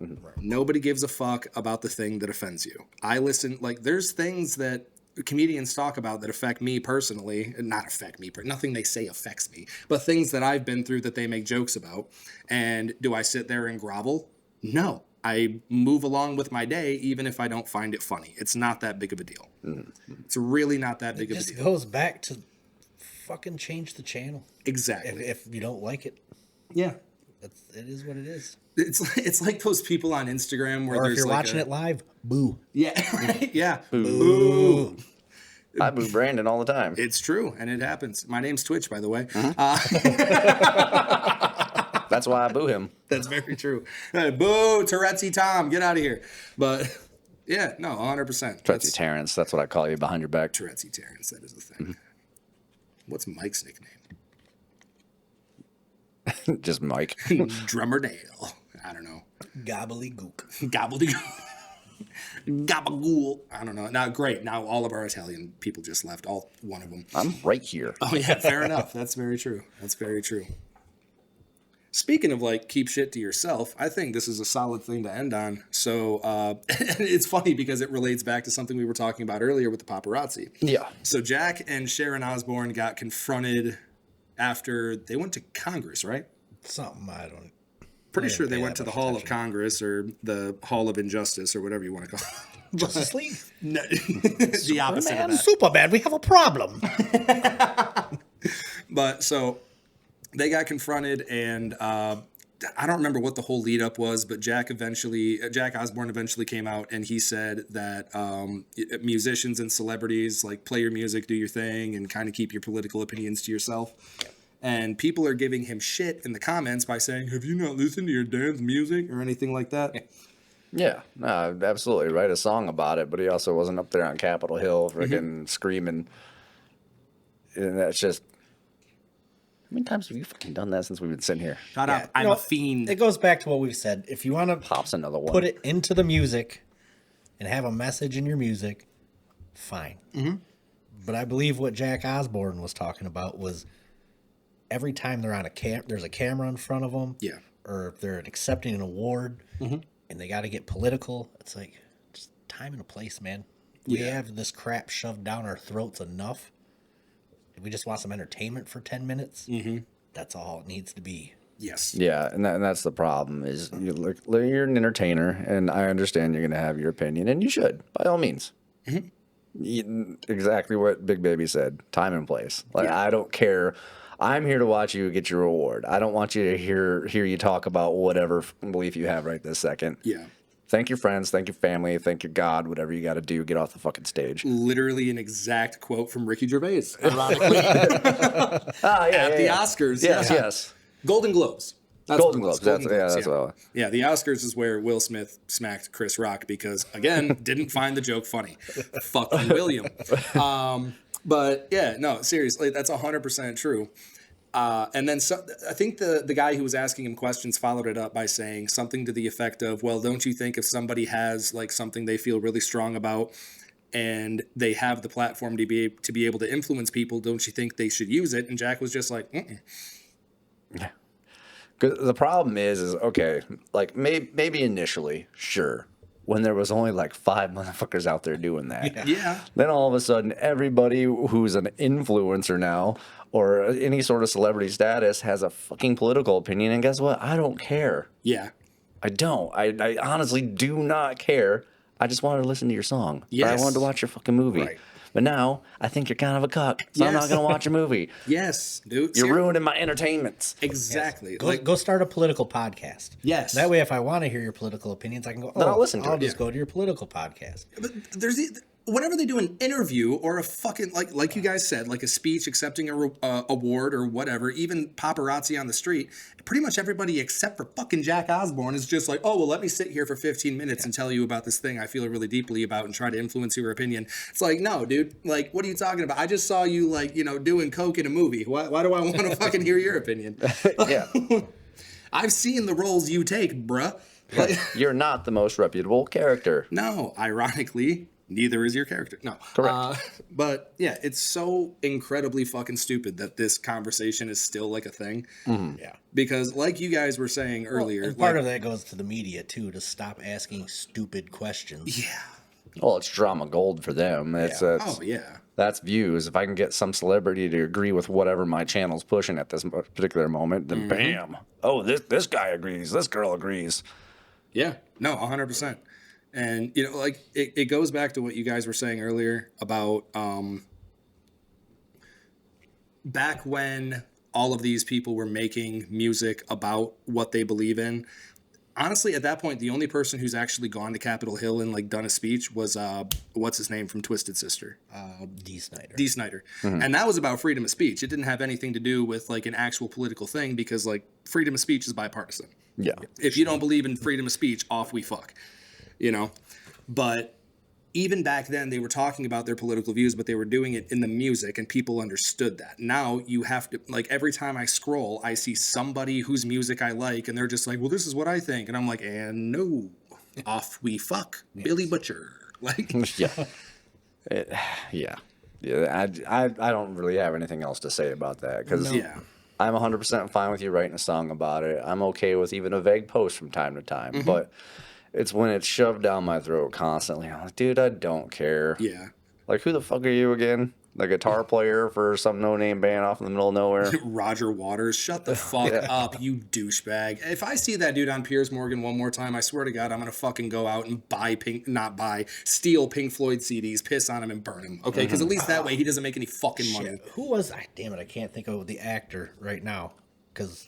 Mm-hmm. Nobody gives a fuck about the thing that offends you. I listen, like, there's things that comedians talk about that affect me personally, not affect me, nothing they say affects me, but things that I've been through that they make jokes about. And do I sit there and grovel? No. I move along with my day, even if I don't find it funny. It's not that big of a deal. Mm-hmm. It's really not that big of a deal. It just goes back to fucking change the channel. Exactly. If you don't like it. Yeah. It is what it is. It's like those people on Instagram where or there's if you're watching it live, boo. Yeah, right? Yeah. Boo. I boo Brandon all the time. It's true, and it happens. My name's Twitch, by the way. Mm-hmm. That's why I boo him. That's very true. Boo, Tourette's Tom, get out of here. But yeah, no, 100%. Tourette's Terrence, that's what I call you behind your back. Tourette's Terrence, that is the thing. Mm-hmm. What's Mike's nickname? Just Mike. Drummer Dale. I don't know. Gobbledygook. Gabagool. I don't know. Now, great. Now all of our Italian people just left. All one of them. I'm right here. Oh, yeah. Fair enough. That's very true. Speaking of, like, keep shit to yourself, I think this is a solid thing to end on. So, it's funny because it relates back to something we were talking about earlier with the paparazzi. Yeah. So Jack and Sharon Osbourne got confronted after they went to Congress, right? Something I don't. Pretty sure they went to the Hall of Congress or the Hall of Injustice or whatever you want to call it. Justice League? No, the opposite of that. Superman, we have a problem. But so they got confronted, and I don't remember what the whole lead up was, but Jack Osbourne eventually came out and he said that musicians and celebrities, like, play your music, do your thing, and kind of keep your political opinions to yourself. And people are giving him shit in the comments by saying, have you not listened to your dad's music or anything like that? Yeah, no, absolutely. Write a song about it, but he also wasn't up there on Capitol Hill freaking screaming. And that's just... How many times have you fucking done that since we've been sitting here? Shut up. I'm a fiend. It goes back to what we've said. If you want to Pops another one. Put it into the music and have a message in your music, fine. Mm-hmm. But I believe what Jack Osbourne was talking about was every time they're on there's a camera in front of them. Yeah. Or if they're accepting an award and they got to get political, it's like, just time and a place, man. We have this crap shoved down our throats enough. If we just want some entertainment for 10 minutes, that's all it needs to be. Yes. Yeah, and that's the problem is you're an entertainer, and I understand you're going to have your opinion, and you should, by all means. Mm-hmm. Exactly what Big Baby said, time and place. Like, I don't care. I'm here to watch you get your reward. I don't want you to hear you talk about whatever belief you have right this second. Yeah. Thank your friends, thank your family, thank your God, whatever you got to do. Get off the fucking stage. Literally an exact quote from Ricky Gervais, ironically. At the Oscars. Yes. Golden Globes. That's Golden what it was. Globes. That's what. Yeah, the Oscars is where Will Smith smacked Chris Rock because, again, didn't find the joke funny. Fuck you, William. But yeah, no, seriously, that's 100% true. And then I think the guy who was asking him questions followed it up by saying something to the effect of, well, don't you think if somebody has like something they feel really strong about and they have the platform to be able to influence people, don't you think they should use it? And Jack was just like, mm-mm. Yeah. Because the problem is okay, like maybe initially, sure, when there was only like 5 motherfuckers out there doing that. Yeah. Then all of a sudden, everybody who's an influencer now or any sort of celebrity status has a fucking political opinion. And guess what? I don't care. Yeah. I don't. I honestly do not care. I just wanted to listen to your song. Yes. Or I wanted to watch your fucking movie. Right. But now I think you're kind of a cuck, so I'm not going to watch your movie. Yes, dude. You're ruining my entertainment. Exactly. Yes. Go start a political podcast. Yes. That way, if I want to hear your political opinions, I can go. Then I'll listen to I'll it. just go to your political podcast. But whenever they do an interview or a fucking like you guys said, like a speech accepting a award or whatever, even paparazzi on the street, pretty much everybody except for fucking Jack Osborne is just like, oh well, let me sit here for 15 minutes and tell you about this thing I feel really deeply about and try to influence your opinion. It's like, no, dude, like what are you talking about? I just saw you like doing coke in a movie. Why do I want to fucking hear your opinion? Yeah. I've seen the roles you take, bruh. You're not the most reputable character. No, ironically, neither is your character. No. Correct. But yeah, it's so incredibly fucking stupid that this conversation is still like a thing. Mm-hmm. Yeah. Because like you guys were saying earlier. And part of that goes to the media, too, to stop asking stupid questions. Yeah. Well, it's drama gold for them. Oh, yeah. That's views. If I can get some celebrity to agree with whatever my channel's pushing at this particular moment, then bam. Oh, this guy agrees. This girl agrees. Yeah. No, 100%. And, like, it goes back to what you guys were saying earlier about back when all of these people were making music about what they believe in. Honestly, at that point, the only person who's actually gone to Capitol Hill and, like, done a speech was, what's his name from Twisted Sister? D. Snyder. D. Snyder. And that was about freedom of speech. It didn't have anything to do with, like, an actual political thing because, like, freedom of speech is bipartisan. Yeah. If you don't believe in freedom of speech, off we fuck. But even back then they were talking about their political views, but they were doing it in the music and people understood that. Now you have to, like, every time I scroll, I see somebody whose music I like and they're just like, well, this is what I think. And I'm like, and no, off we fuck. Yes. Billy Butcher. Like, yeah. I don't really have anything else to say about that because I'm 100% fine with you writing a song about it. I'm okay with even a vague post from time to time, but it's when it's shoved down my throat constantly. I'm like, dude, I don't care. Yeah. Like, who the fuck are you again? The guitar player for some no-name band off in the middle of nowhere? Roger Waters. Shut the fuck up, you douchebag. If I see that dude on Piers Morgan one more time, I swear to God, I'm going to fucking go out and steal Pink Floyd CDs, piss on him, and burn him. Okay? Because at least that way he doesn't make any fucking money. Who was, damn it, I can't think of the actor right now. Because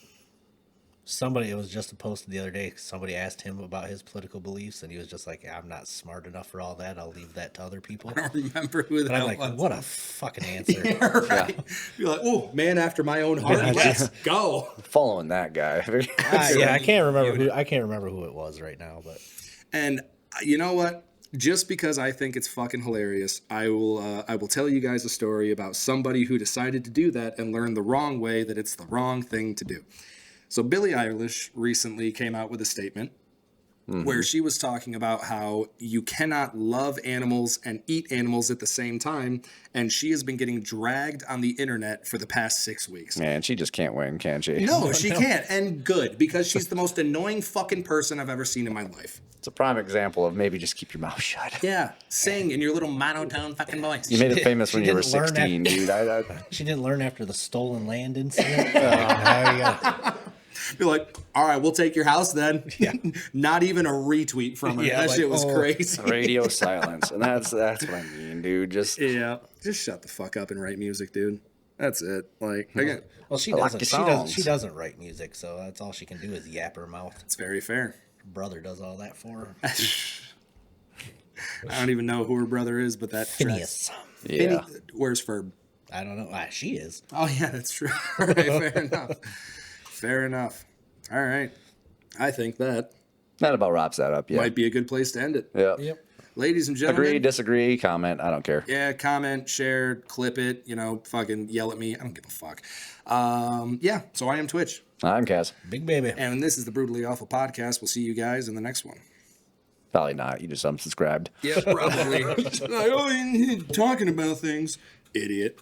it was just a post the other day. Somebody asked him about his political beliefs, and he was just like, yeah, I'm not smart enough for all that. I'll leave that to other people. I don't remember who that was. I'm like, what a fucking answer. Yeah, right. You're like, oh, man after my own heart. Let's go. Following that guy. I can't remember who it was right now. But and you know what? Just because I think it's fucking hilarious, I will tell you guys a story about somebody who decided to do that and learned the wrong way that it's the wrong thing to do. So Billie Eilish recently came out with a statement where she was talking about how you cannot love animals and eat animals at the same time, and she has been getting dragged on the internet for the past 6 weeks. Man, she just can't win, can she? No, she can't, and good, because she's the most annoying fucking person I've ever seen in my life. It's a prime example of maybe just keep your mouth shut. Yeah, sing in your little monotone fucking voice. You made it famous when you were 16, dude. She didn't learn after the stolen land incident. There you go. Be like, all right, we'll take your house then. Yeah. Not even a retweet from her. That shit was crazy. Radio silence. And that's what I mean, dude. Just shut the fuck up and write music, dude. That's it. Like, again, Well, she I like doesn't. the She doesn't. songs. She doesn't write music, so that's all she can do is yap her mouth. it's very fair. Her brother does all that for her. I don't even know who her brother is, but that Phineas. Yeah. Where's Ferb? I don't know. She is. Oh yeah, that's true. All right, fair enough. Fair enough. All right. I think that That about wraps that up. Yeah. might be a good place to end it. Yeah. Yep. Ladies and gentlemen. Agree, disagree, comment. I don't care. Yeah, comment, share, clip it, fucking yell at me. I don't give a fuck. Yeah, so I am Twitch. I'm Kaz. Big baby. And this is the Brutally Awful Podcast. We'll see you guys in the next one. Probably not. You just unsubscribed. Yeah, probably. Like, oh, you're talking about things. Idiot.